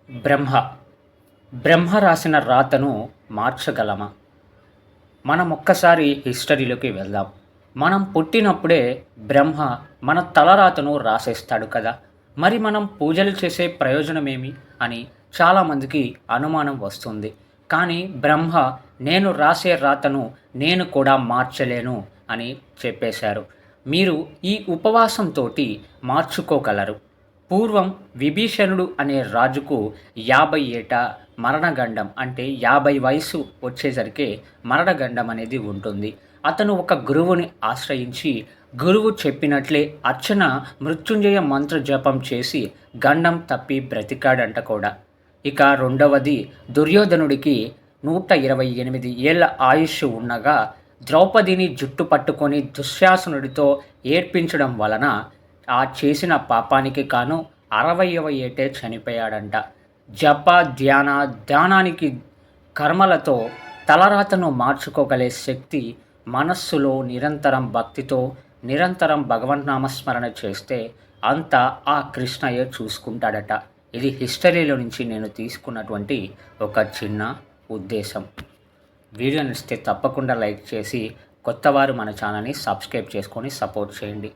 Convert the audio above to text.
బ్రహ్మ బ్రహ్మ రాసిన రాతను మార్చగలమా? మనం ఒక్కసారి హిస్టరీలోకి వెళ్దాం. మనం పుట్టినప్పుడే బ్రహ్మ మన తలరాతను రాసేస్తాడు కదా! మరి మనం పూజలు చేసే ప్రయోజనమేమి అని చాలామందికి అనుమానం వస్తుంది. కానీ బ్రహ్మ నేను రాసే రాతను నేను కూడా మార్చలేను అని చెప్పేశారు. మీరు ఈ ఉపవాసంతోటి మార్చుకోగలరు. పూర్వం విభీషణుడు అనే రాజుకు 50 ఏట మరణగండం అంటే 50 వయసు వచ్చేసరికి మరణగండం అనేది ఉంటుంది. అతను ఒక గురువుని ఆశ్రయించి గురువు చెప్పినట్లే అర్చన మృత్యుంజయ మంత్ర జపం చేసి గండం తప్పి బ్రతికాడంట కూడా. ఇక రెండవది దుర్యోధనుడికి 128 ఏళ్ల ఆయుష్ ఉండగా ద్రౌపదిని జుట్టు పట్టుకొని దుశ్శాసనుడితో ఏడ్పించడం వలన ఆ చేసిన పాపానికి కాను 60వ ఏటే చనిపోయాడంట. జప, ధ్యానానికి కర్మలతో తలరాతను మార్చుకోగలే శక్తి మనస్సులో నిరంతరం భక్తితో నిరంతరం భగవన్నామస్మరణ చేస్తే అంతా ఆ కృష్ణయ్య చూసుకుంటాడట. ఇది హిస్టరీలో నుంచి నేను తీసుకున్నటువంటి ఒక చిన్న ఉద్దేశం. వీడియో నచ్చితే తప్పకుండా లైక్ చేసి కొత్తవారు మన ఛానల్ని సబ్స్క్రైబ్ చేసుకొని సపోర్ట్ చేయండి.